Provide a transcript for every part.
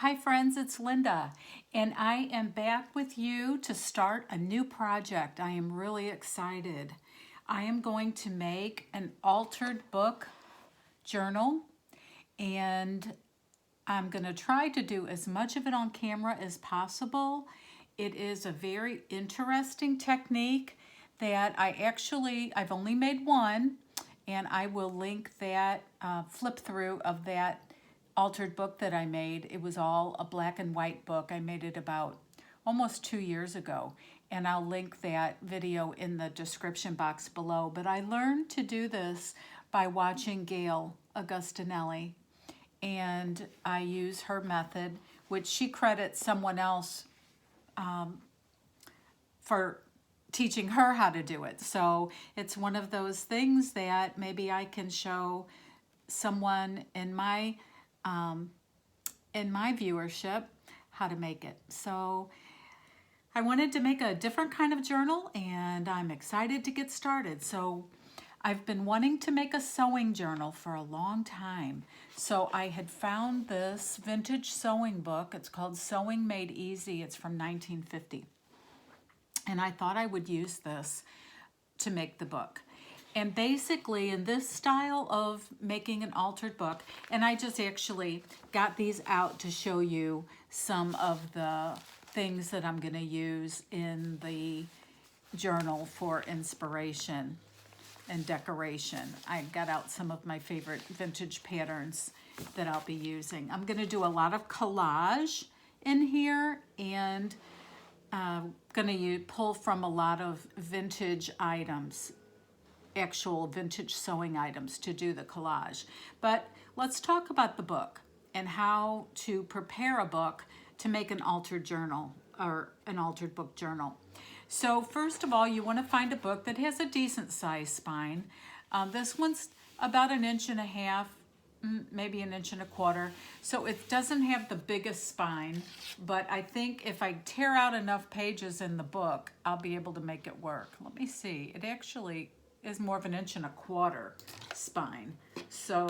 Hi friends, it's Linda, and I am back with you to start a new project. I am really excited. I am going to make an altered book journal, and I'm going to try to do as much of it on camera as possible. It is a very interesting technique that I've only made one, and I will link that flip through of that altered book that I made. It was all a black and white book. I made it about almost 2 years ago, and I'll link that video in the description box below. But I learned to do this by watching Gail Augustinelli, and I use her method, which she credits someone else for teaching her how to do it. So it's one of those things that maybe I can show someone in my viewership how to make it. So I wanted to make a different kind of journal, and I'm excited to get started. So I've been wanting to make a sewing journal for a long time. So I had found this vintage sewing book. It's called Sewing Made Easy. It's from 1950. And I thought I would use this to make the book. And basically in this style of making an altered book, and I just actually got these out to show you some of the things that I'm going to use in the journal for inspiration and decoration. I got out some of my favorite vintage patterns that I'll be using. I'm going to do a lot of collage in here, and going to pull from a lot of vintage items, actual vintage sewing items, to do the collage. But let's talk about the book and how to prepare a book to make an altered journal or an altered book journal. So first of all, you want to find a book that has a decent size spine. This one's about 1.5 inches, maybe 1.25 inches. So it doesn't have the biggest spine, but I think if I tear out enough pages in the book, I'll be able to make it work. Let me see. It actually is more of 1.25 inches spine. So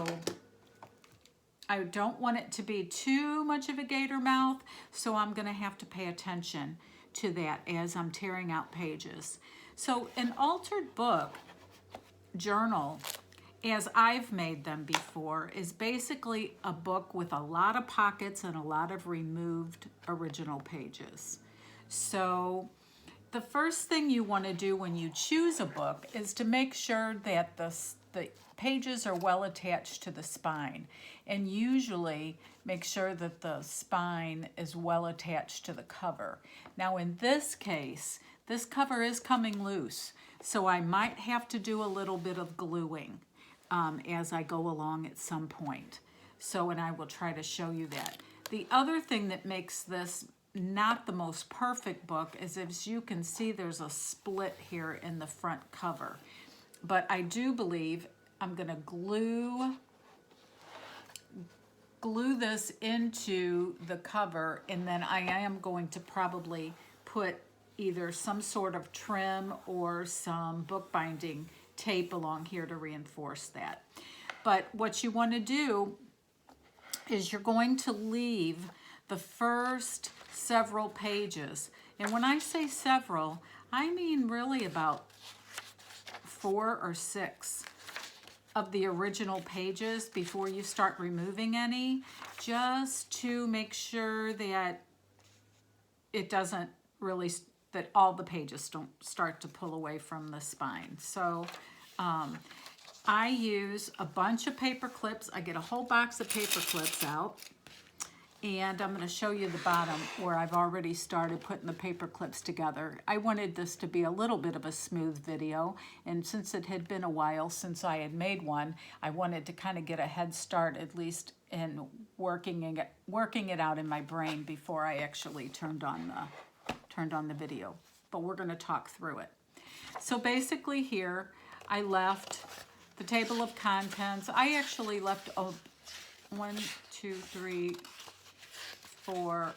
I don't want it to be too much of a gator mouth, so I'm going to have to pay attention to that as I'm tearing out pages. So an altered book journal, as I've made them before, is basically a book with a lot of pockets and a lot of removed original pages. So the first thing you want to do when you choose a book is to make sure that the pages are well attached to the spine, and usually make sure that the spine is well attached to the cover. Now in this case, this cover is coming loose, so I might have to do a little bit of gluing as I go along at some point. And I will try to show you that. The other thing that makes this not the most perfect book is, as you can see, there's a split here in the front cover. But I do believe I'm going to glue this into the cover, and then I am going to probably put either some sort of trim or some bookbinding tape along here to reinforce that. But what you want to do is you're going to leave the first several pages. And when I say several, I mean really about 4 or 6 of the original pages before you start removing any, just to make sure that it doesn't really, that all the pages don't start to pull away from the spine. So I use a bunch of paper clips. I get a whole box of paper clips out, and I'm going to show you the bottom where I've already started putting the paper clips together. I wanted this to be a little bit of a smooth video, and since it had been a while since I had made one, I wanted to kind of get a head start, at least in working it out in my brain before I actually turned on the video. But we're going to talk through it. So basically here, I left the table of contents. I actually left 1, 2, 3, 4,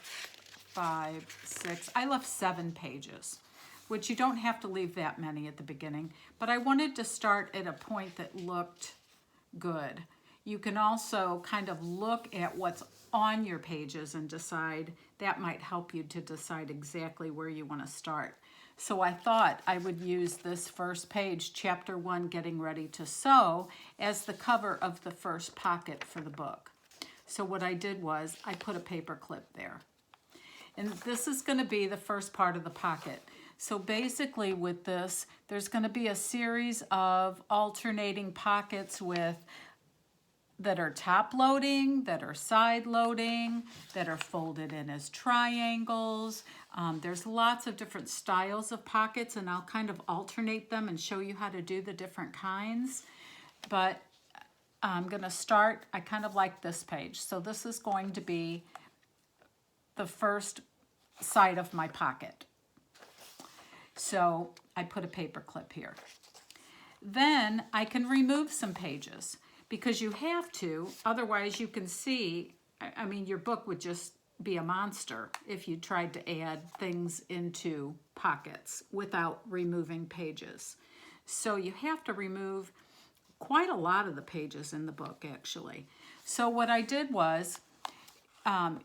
5, 6. I left 7 pages, which you don't have to leave that many at the beginning, but I wanted to start at a point that looked good. You can also kind of look at what's on your pages and decide. That might help you to decide exactly where you want to start. So I thought I would use this first page, Chapter 1, Getting Ready to Sew, as the cover of the first pocket for the book. So what I did was I put a paper clip there. And this is going to be the first part of the pocket. So basically with this, there's going to be a series of alternating pockets that are top loading, that are side loading, that are folded in as triangles. There's lots of different styles of pockets, and I'll kind of alternate them and show you how to do the different kinds. But I'm going to start, I kind of like this page. So this is going to be the first side of my pocket. So I put a paper clip here. Then I can remove some pages because you have to, otherwise you can see, I mean, your book would just be a monster if you tried to add things into pockets without removing pages. So you have to remove quite a lot of the pages in the book, actually. So what I did was,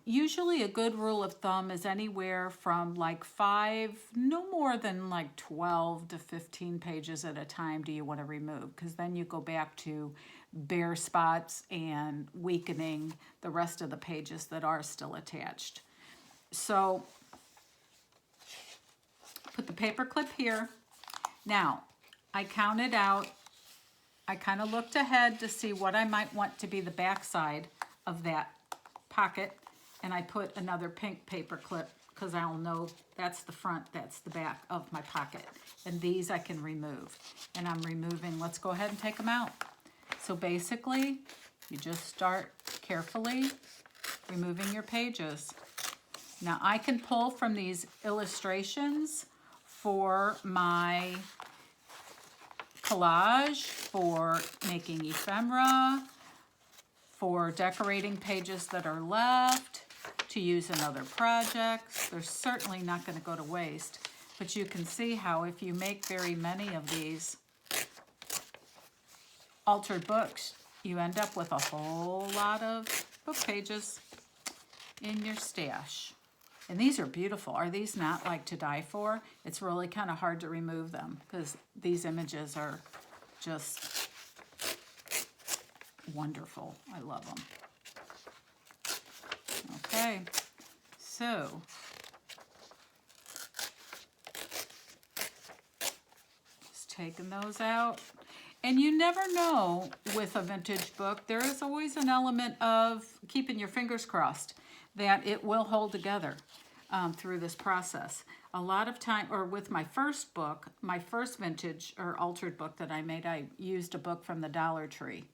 usually a good rule of thumb is anywhere from like 5, no more than like 12 to 15 pages at a time do you want to remove, because then you go back to bare spots and weakening the rest of the pages that are still attached. So put the paper clip here. Now I counted out, I kind of looked ahead to see what I might want to be the back side of that pocket, and I put another pink paper clip because I'll know that's the front, that's the back of my pocket. And these I can remove. And I'm removing, let's go ahead and take them out. So basically, you just start carefully removing your pages. Now I can pull from these illustrations for my collage, for making ephemera, for decorating pages that are left, to use in other projects. They're certainly not going to go to waste, but you can see how if you make very many of these altered books, you end up with a whole lot of book pages in your stash. And these are beautiful. Are these not like to die for? It's really kind of hard to remove them because these images are just wonderful. I love them. Okay, so just taking those out. And you never know with a vintage book, there is always an element of keeping your fingers crossed that it will hold together through this process. A lot of time, or with my first book, my first vintage or altered book that I made, I used a book from the Dollar Tree.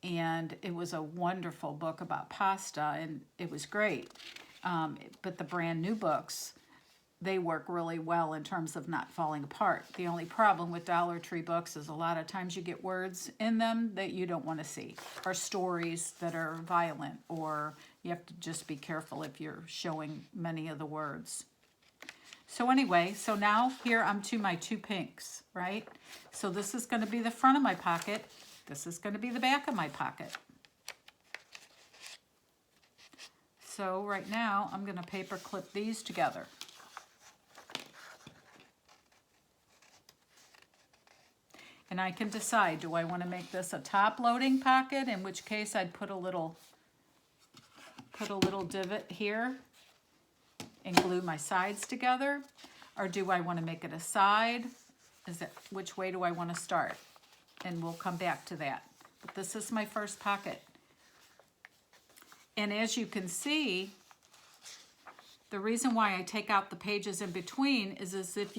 And it was a wonderful book about pasta, and it was great. But the brand new books, they work really well in terms of not falling apart. The only problem with Dollar Tree books is a lot of times you get words in them that you don't want to see, or stories that are violent, or you have to just be careful if you're showing many of the words. So anyway, so now here I'm to my 2 pinks, right? So this is going to be the front of my pocket. This is going to be the back of my pocket. So right now I'm going to paper clip these together. And I can decide, do I want to make this a top loading pocket, in which case I'd put a little divot here and glue my sides together, or do I want to make it a side? Which way do I want to start? And we'll come back to that. But this is my first pocket. And as you can see, the reason why I take out the pages in between is as if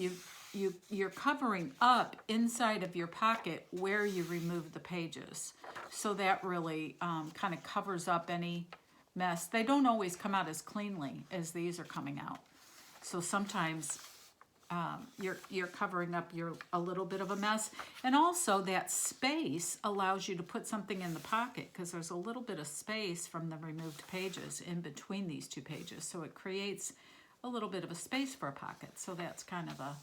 you're covering up inside of your pocket where you remove the pages. So that really kind of covers up any mess. They don't always come out as cleanly as these are coming out. So sometimes you're covering up a little bit of a mess. And also that space allows you to put something in the pocket because there's a little bit of space from the removed pages in between these 2 pages. So it creates a little bit of a space for a pocket. So that's kind of a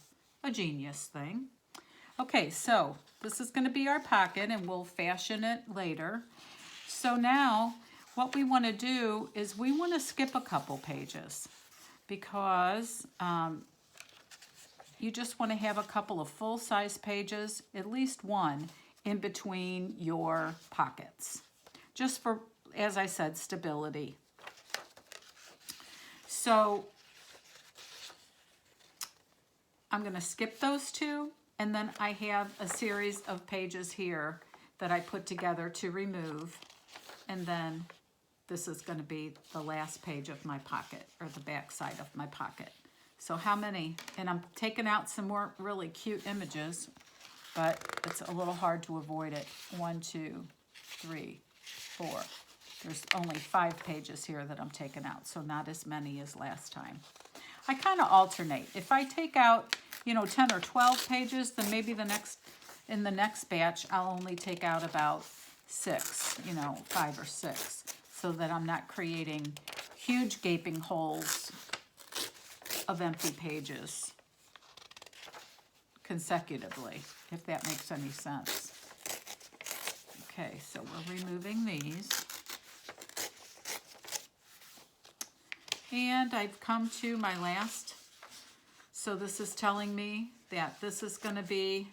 genius thing. Okay, so this is going to be our pocket, and we'll fashion it later. So now what we want to do is we want to skip a couple pages because you just want to have a couple of full-size pages, at least one, in between your pockets, just for, as I said, stability. So I'm going to skip those two, and then I have a series of pages here that I put together to remove, and then this is going to be the last page of my pocket, or the back side of my pocket. So how many? And I'm taking out some more really cute images, but it's a little hard to avoid it. 1, 2, 3, 4. There's only 5 pages here that I'm taking out, so not as many as last time. I kind of alternate. If I take out, 10 or 12 pages, then maybe in the next batch, I'll only take out about 6, 5 or 6, so that I'm not creating huge gaping holes of empty pages consecutively, if that makes any sense. Okay, so we're removing these. And I've come to my last. So this is telling me that this is going to be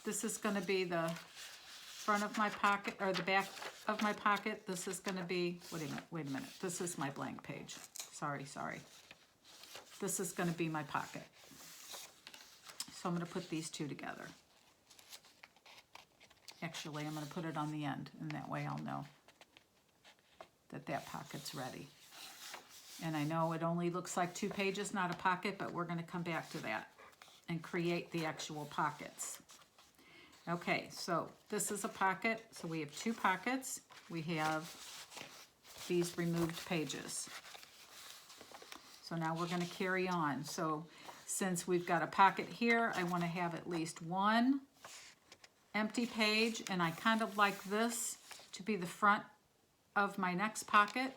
the front of my pocket, or the back of my pocket. This is going to be, wait a minute. This is my blank page. Sorry. This is going to be my pocket. So I'm going to put these two together. Actually, I'm going to put it on the end, and that way I'll know that pocket's ready. And I know it only looks like 2 pages, not a pocket, but we're going to come back to that and create the actual pockets. Okay, so this is a pocket. So we have 2 pockets. We have these removed pages. So now we're going to carry on. So since we've got a pocket here, I want to have at least 1 empty page, and I kind of like this to be the front of my next pocket.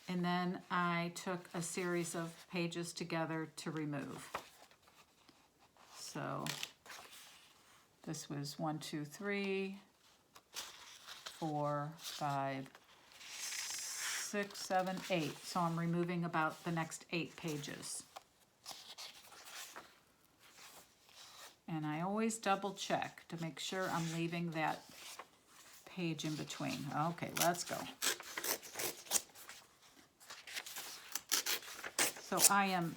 And then I took a series of pages together to remove. So this was 1, 2, 3, 4, 5, 6, 7, 8. So I'm removing about the next 8 pages. And I always double check to make sure I'm leaving that page in between. Okay, let's go. So I am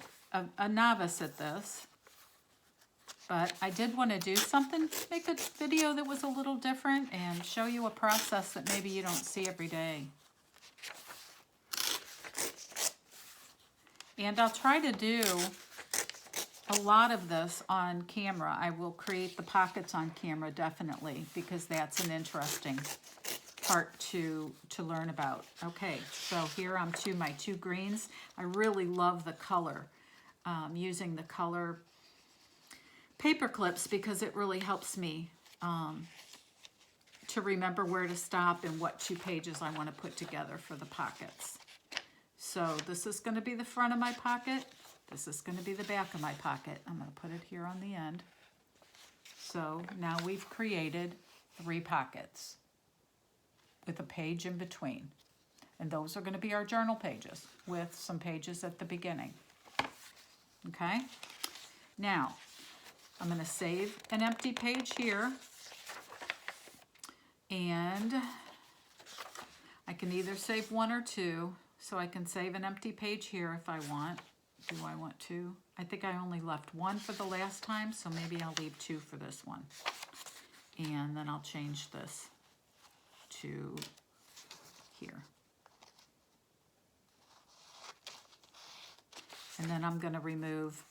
a novice at this, but I did want to do something, make a video that was a little different and show you a process that maybe you don't see every day. And I'll try to do a lot of this on camera. I will create the pockets on camera, definitely, because that's an interesting part to learn about. Okay, so here I'm to my 2 greens. I really love the color, using the color paper clips, because it really helps me to remember where to stop and what 2 pages I want to put together for the pockets. So this is going to be the front of my pocket. This is going to be the back of my pocket. I'm going to put it here on the end. So now we've created 3 pockets with a page in between. And those are going to be our journal pages with some pages at the beginning. Okay? Now, I'm going to save an empty page here. And I can either save 1 or 2. So I can save an empty page here if I want. Do I want 2? I think I only left 1 for the last time, so maybe I'll leave 2 for this one. And then I'll change this to here. And then I'm going to remove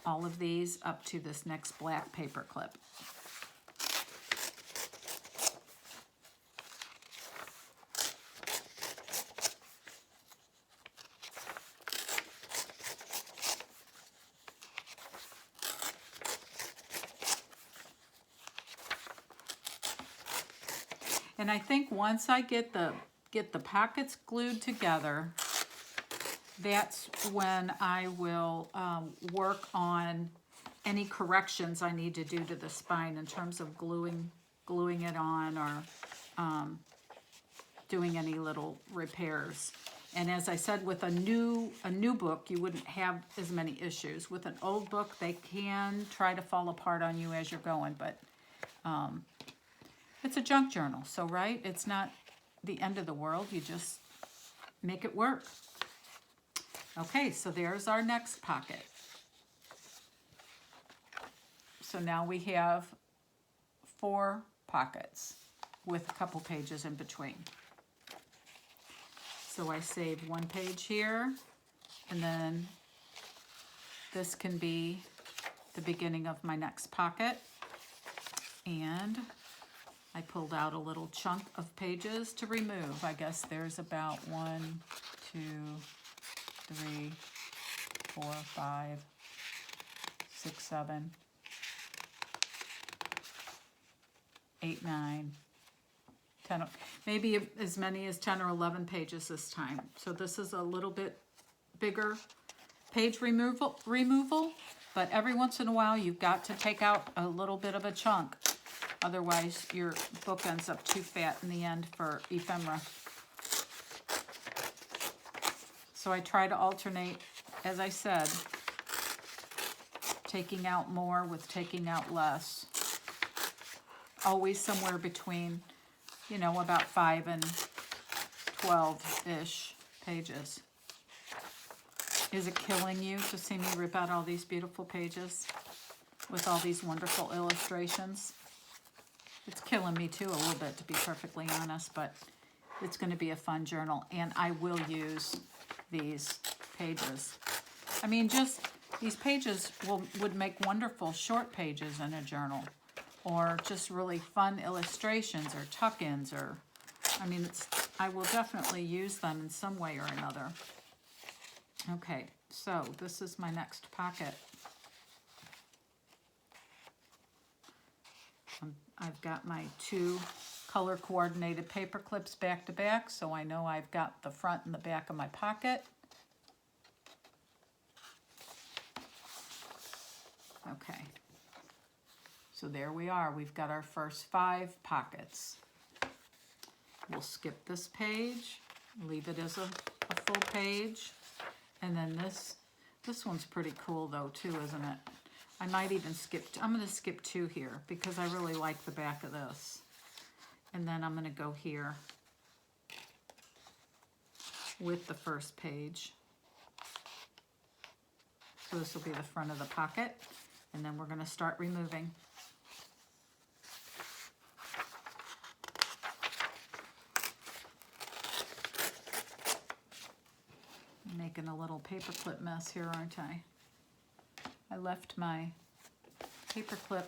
all of these up to this next black paper clip. And I think once I get the pockets glued together, that's when I will work on any corrections I need to do to the spine in terms of gluing it on, or doing any little repairs. And as I said, with a new book, you wouldn't have as many issues. With an old book, they can try to fall apart on you as you're going, but it's a junk journal, so right, it's not the end of the world. You just make it work. Okay, so there's our next pocket. So now we have 4 pockets with a couple pages in between. So I save 1 page here, and then this can be the beginning of my next pocket. And I pulled out a little chunk of pages to remove. I guess there's about 1, 2, 3, 4, 5, 6, 7, 8, 9, 10, maybe as many as 10 or 11 pages this time. So this is a little bit bigger page removal, but every once in a while you've got to take out a little bit of a chunk. Otherwise your book ends up too fat in the end for ephemera. So I try to alternate, as I said, taking out more with taking out less. Always somewhere between, you know, about 5 and 12-ish pages. Is it killing you to see me rip out all these beautiful pages with all these wonderful illustrations? It's killing me too a little bit, to be perfectly honest, but it's going to be a fun journal, and I will use these pages. I mean, just these pages would make wonderful short pages in a journal, or just really fun illustrations or tuck-ins, or I mean, I will definitely use them in some way or another. Okay, so this is my next pocket. I've got my 2 color coordinated paper clips back to back, so I know I've got the front and the back of my pocket. Okay, so there we are. We've got our first 5 pockets. We'll skip this page, leave it as a full page, and then this one's pretty cool though too, isn't it? I might even skip, I'm going to skip 2 here because I really like the back of this. And then I'm going to go here with the first page. So this will be the front of the pocket, and then we're going to start removing. I'm making a little paperclip mess here, aren't I? I left my paperclip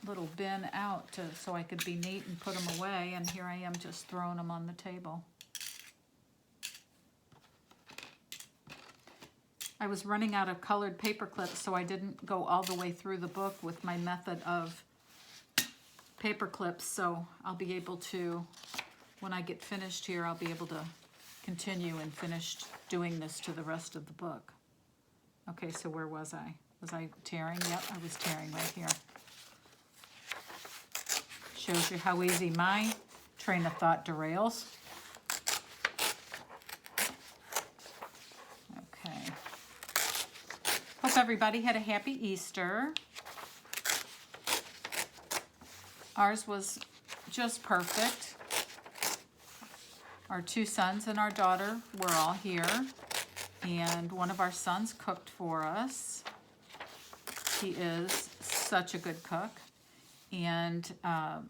little bin out so I could be neat and put them away, and here I am just throwing them on the table. I was running out of colored paper clips, so I didn't go all the way through the book with my method of paper clips, so I'll be able to, when I get finished here, I'll be able to continue and finish doing this to the rest of the book. Okay, so where was I? Was I tearing? Yep, I was tearing right here. Shows you how easy my train of thought derails. Okay. Hope everybody had a happy Easter. Ours was just perfect. Our 2 sons and our daughter were all here. And one of our sons cooked for us. He is such a good cook. And I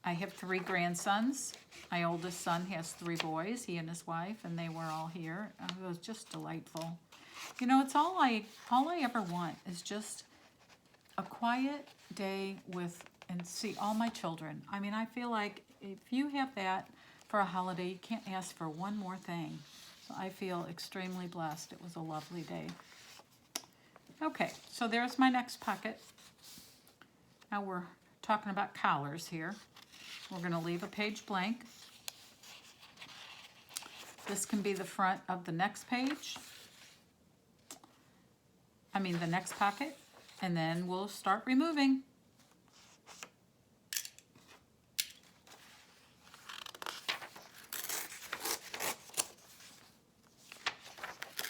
have 3 grandsons. My oldest son has 3 boys, he and his wife, and they were all here. It was just delightful. You know, it's all I ever want is just a quiet day and see all my children. I mean, I feel like if you have that for a holiday, you can't ask for one more thing. So I feel extremely blessed. It was a lovely day. Okay, so there's my next pocket. Now we're talking about collars here. We're going to leave a page blank. This can be the front of the next page. The next pocket. And then we'll start removing.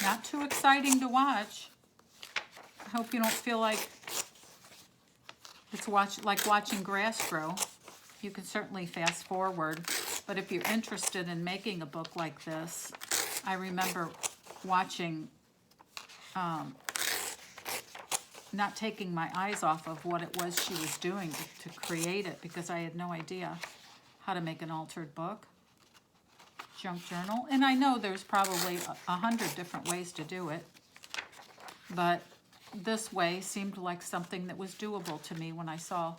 Not too exciting to watch. I hope you don't feel like it's like watching grass grow. You can certainly fast forward, but if you're interested in making a book like this, I remember watching, not taking my eyes off of what it was she was doing to create it, because I had no idea how to make an altered book, junk journal. And I know there's probably 100 different ways to do it, but this way seemed like something that was doable to me when I saw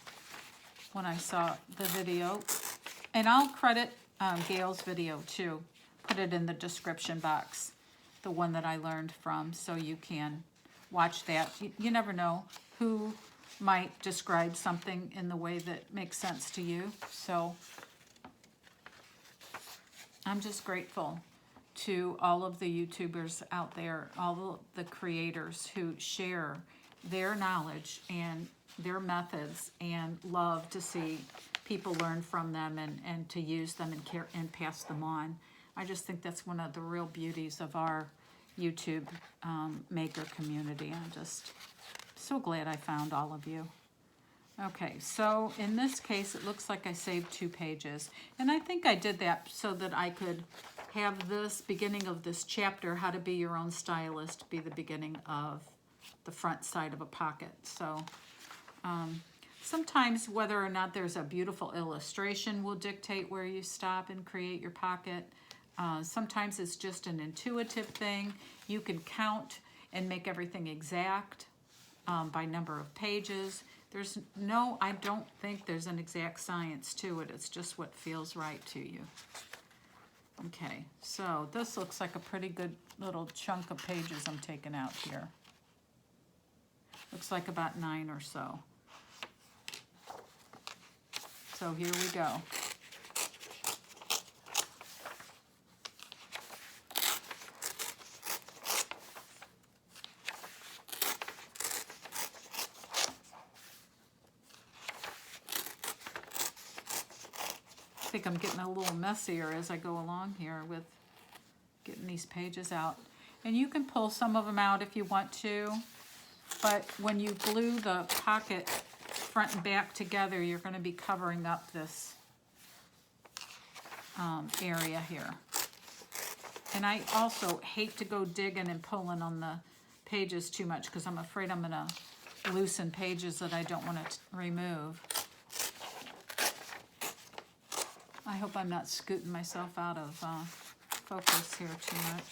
the video. And I'll credit Gail's video too. Put it in the description box, the one that I learned from, so you can watch that. You never know who might describe something in the way that makes sense to you. So I'm just grateful to all of the YouTubers out there, all the creators who share their knowledge and their methods, and love to see people learn from them and to use them and pass them on. I just think that's one of the real beauties of our YouTube maker community. I'm just so glad I found all of you. Okay, so in this case, it looks like I saved 2 pages. And I think I did that so that I could have this beginning of this chapter, How to Be Your Own Stylist, be the beginning of the front side of a pocket. So sometimes whether or not there's a beautiful illustration will dictate where you stop and create your pocket. Sometimes it's just an intuitive thing. You can count and make everything exact by number of pages. I don't think there's an exact science to it. It's just what feels right to you. Okay, so this looks like a pretty good little chunk of pages I'm taking out here. Looks like about 9 or so. So here we go. I think I'm getting a little messier as I go along here with getting these pages out. And you can pull some of them out if you want to, but when you glue the pocket front and back together, you're going to be covering up this area here. And I also hate to go digging and pulling on the pages too much, because I'm afraid I'm going to loosen pages that I don't want to remove. I hope I'm not scooting myself out of focus here too much.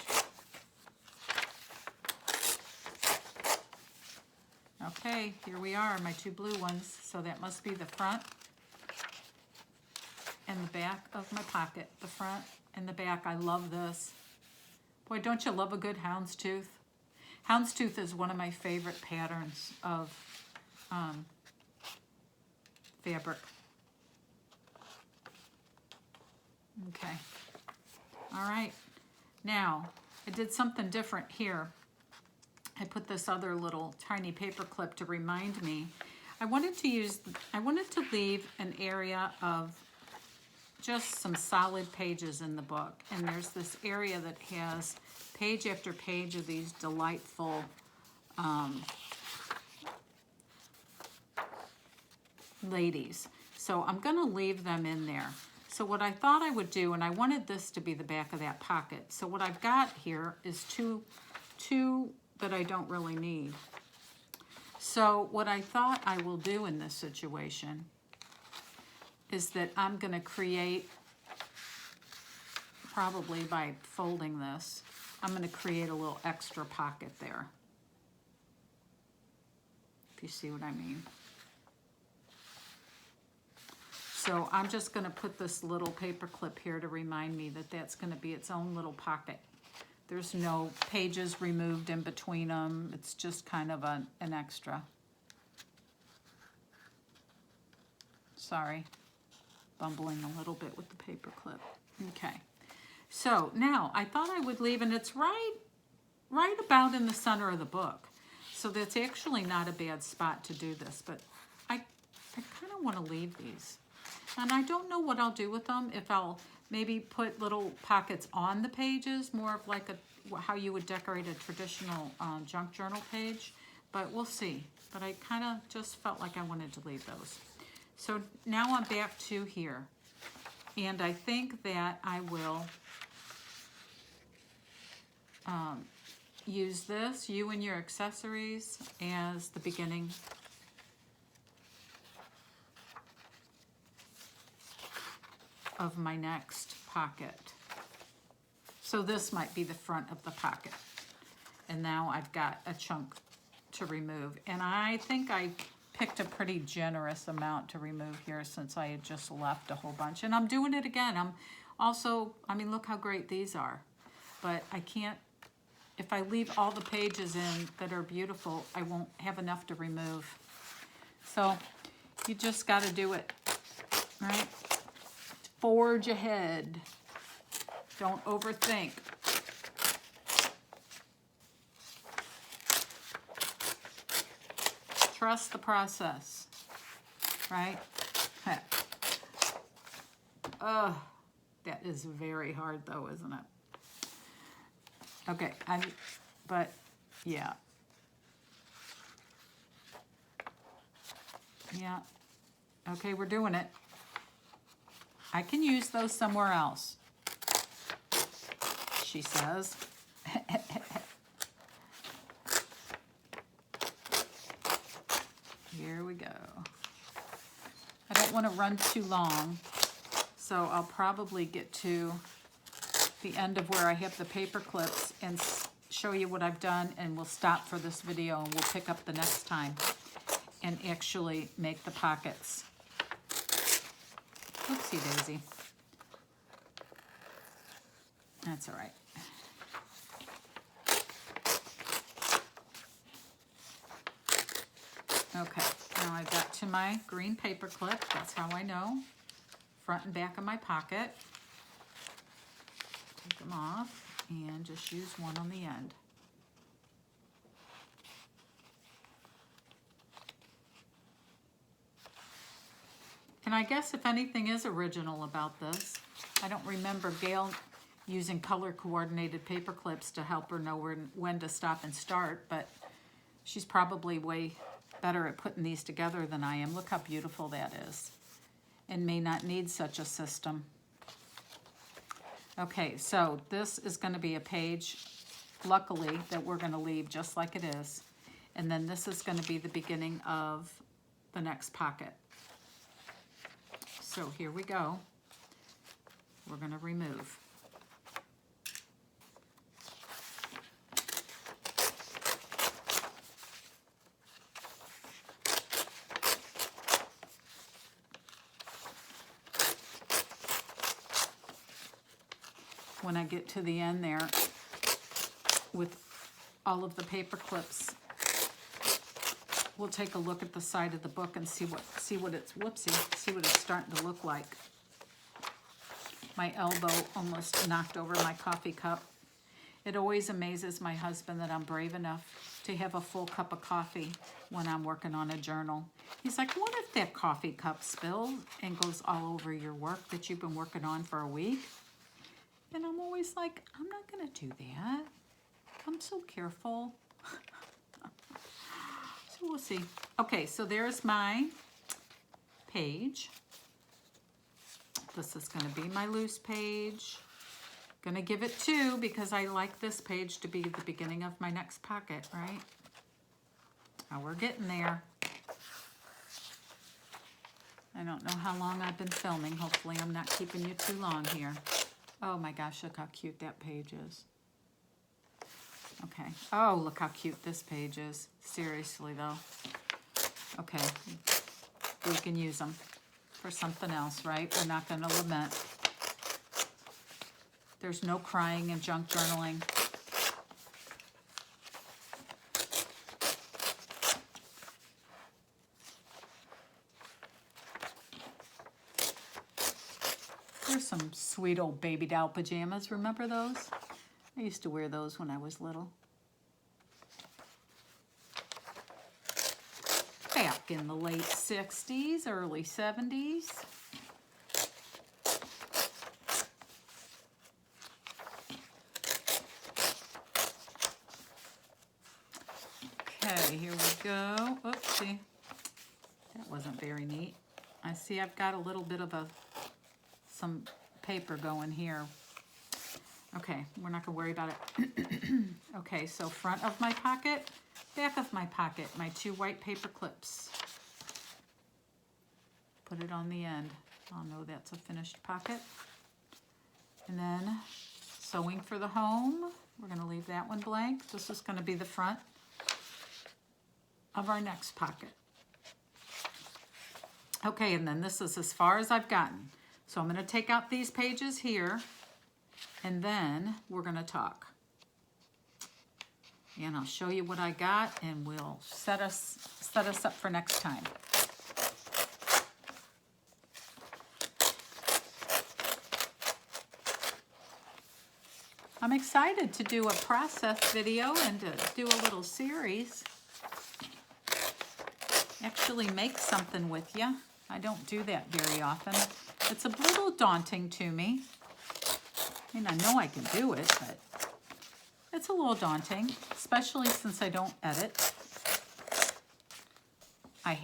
Okay, here we are, my 2 blue ones. So that must be the front and the back of my pocket. The front and the back. I love this. Boy, don't you love a good houndstooth? Houndstooth is one of my favorite patterns of fabric. Okay. All right. Now, I did something different here. I put this other little tiny paper clip to remind me. I wanted to leave an area of just some solid pages in the book. And there's this area that has page after page of these delightful ladies. So I'm going to leave them in there. So what I thought I would do, and I wanted this to be the back of that pocket. So what I've got here is two that I don't really need. So what I thought I will do in this situation is that I'm going to create, probably by folding this, I'm going to create a little extra pocket there. If you see what I mean. So I'm just going to put this little paper clip here to remind me that that's going to be its own little pocket. There's no pages removed in between them. It's just kind of an extra. Sorry, bumbling a little bit with the paper clip. Okay, so now I thought I would leave, and it's right about in the center of the book. So that's actually not a bad spot to do this, but I kind of want to leave these. And I don't know what I'll do with them, if I'll maybe put little pockets on the pages, more of like how you would decorate a traditional junk journal page, but we'll see. But I kind of just felt like I wanted to leave those. So now I'm back to here, and I think that I will use this, You and Your Accessories, as the beginning of my next pocket. So this might be the front of the pocket. And now I've got a chunk to remove. And I think I picked a pretty generous amount to remove here since I had just left a whole bunch. And I'm doing it again. I'm also, I mean, look how great these are. But I can't, if I leave all the pages in that are beautiful, I won't have enough to remove. So you just got to do it, right? Forge ahead. Don't overthink. Trust the process, right? Oh, that is very hard though, isn't it? Okay, but yeah. Yeah, okay, we're doing it. I can use those somewhere else, she says. Here we go. I don't want to run too long, so I'll probably get to the end of where I have the paper clips and show you what I've done, and we'll stop for this video and we'll pick up the next time and actually make the pockets. Oopsie daisy. That's all right. Okay, now I got to my green paper clip. That's how I know. Front and back of my pocket. Take them off and just use one on the end. And I guess if anything is original about this, I don't remember Gail using color coordinated paper clips to help her know when to stop and start, but she's probably way better at putting these together than I am. Look how beautiful that is, and may not need such a system. Okay, so this is going to be a page, luckily, that we're going to leave just like it is, and then this is going to be the beginning of the next pocket. So here we go. We're going to remove. When I get to the end there with all of the paper clips, we'll take a look at the side of the book and see what it's starting to look like. My elbow almost knocked over my coffee cup. It always amazes my husband that I'm brave enough to have a full cup of coffee when I'm working on a journal. He's like, what if that coffee cup spills and goes all over your work that you've been working on for a week? And I'm always like, I'm not going to do that. I'm so careful. So we'll see. Okay, so there's my page. This is going to be my loose page. Going to give it 2 because I like this page to be the beginning of my next pocket, right? Now we're getting there. I don't know how long I've been filming. Hopefully I'm not keeping you too long here. Oh my gosh, look how cute that page is. Okay. Oh, look how cute this page is. Seriously, though. Okay. We can use them for something else, right? We're not going to lament. There's no crying in junk journaling. There's some sweet old baby doll pajamas. Remember those? I used to wear those when I was little. Back in the late 60s, early 70s. Okay, here we go. Oopsie. That wasn't very neat. I see I've got a little bit of some paper going here. Okay, we're not gonna worry about it. Okay, so front of my pocket, back of my pocket, my 2 white paper clips. Put it on the end. I'll know that's a finished pocket. And then sewing for the home. We're gonna leave that one blank. This is gonna be the front of our next pocket. Okay, and then this is as far as I've gotten. So I'm gonna take out these pages here, and then we're gonna talk. And I'll show you what I got, and we'll set us up for next time. I'm excited to do a process video and to do a little series. Actually make something with you. I don't do that very often. It's a little daunting to me. I mean, I know I can do it, but it's a little daunting, especially since I don't edit. I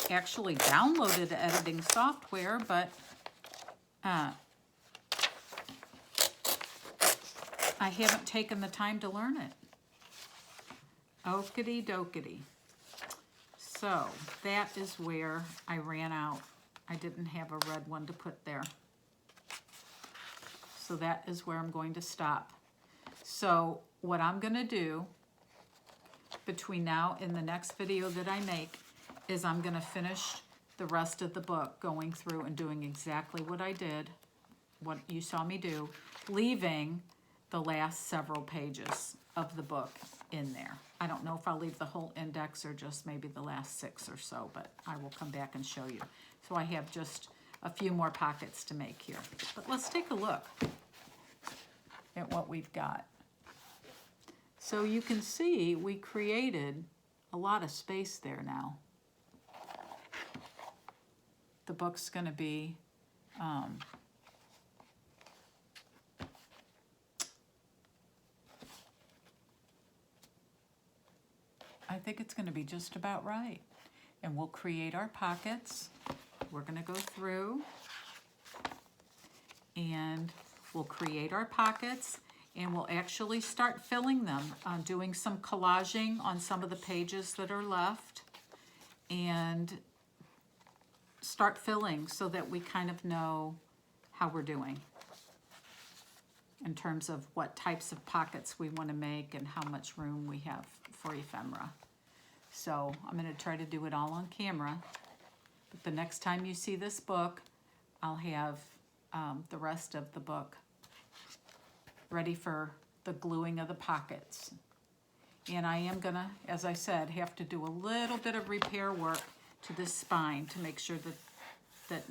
actually downloaded editing software, but I haven't taken the time to learn it. Okity dokity. So that is where I ran out. I didn't have a red one to put there. So that is where I'm going to stop. So what I'm gonna do between now and the next video that I make is I'm gonna finish the rest of the book, going through and doing exactly what I did, what you saw me do, leaving the last several pages of the book in there. I don't know if I'll leave the whole index or just maybe the last 6 or so, but I will come back and show you. So I have just a few more pockets to make here. But let's take a look at what we've got. So you can see we created a lot of space there now. The book's going to be I think it's going to be just about right. And we'll create our pockets. We're going to go through and we'll create our pockets, and we'll actually start filling them, doing some collaging on some of the pages that are left, and start filling so that we kind of know how we're doing in terms of what types of pockets we want to make and how much room we have for ephemera. So I'm going to try to do it all on camera, but the next time you see this book, I'll have the rest of the book ready for the gluing of the pockets. And I am gonna, as I said, have to do a little bit of repair work to this spine to make sure that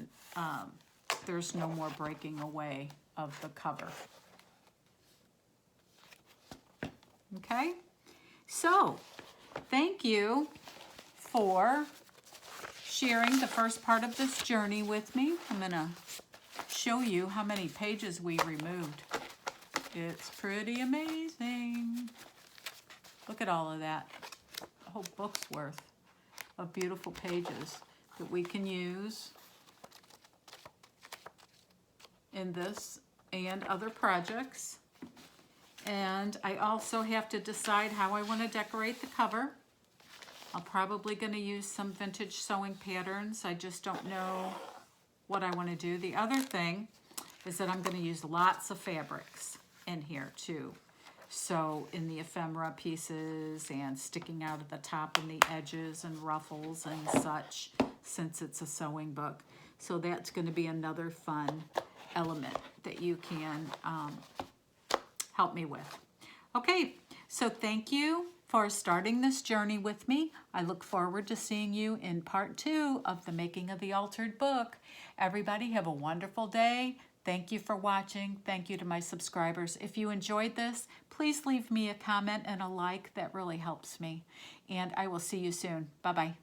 there's no more breaking away of the cover. Okay, so thank you for sharing the first part of this journey with me. I'm gonna show you how many pages we removed. It's pretty amazing. Look at all of that. A whole book's worth of beautiful pages that we can use in this and other projects. And I also have to decide how I want to decorate the cover. I'm probably going to use some vintage sewing patterns. I just don't know what I want to do. The other thing is that I'm going to use lots of fabrics in here too. So in the ephemera pieces and sticking out at the top and the edges and ruffles and such, since it's a sewing book. So that's going to be another fun element that you can help me with. Okay, so thank you for starting this journey with me. I look forward to seeing you in part 2 of the Making of the Altered Book. Everybody have a wonderful day. Thank you for watching. Thank you to my subscribers. If you enjoyed this, please leave me a comment and a like. That really helps me. And I will see you soon. Bye-bye.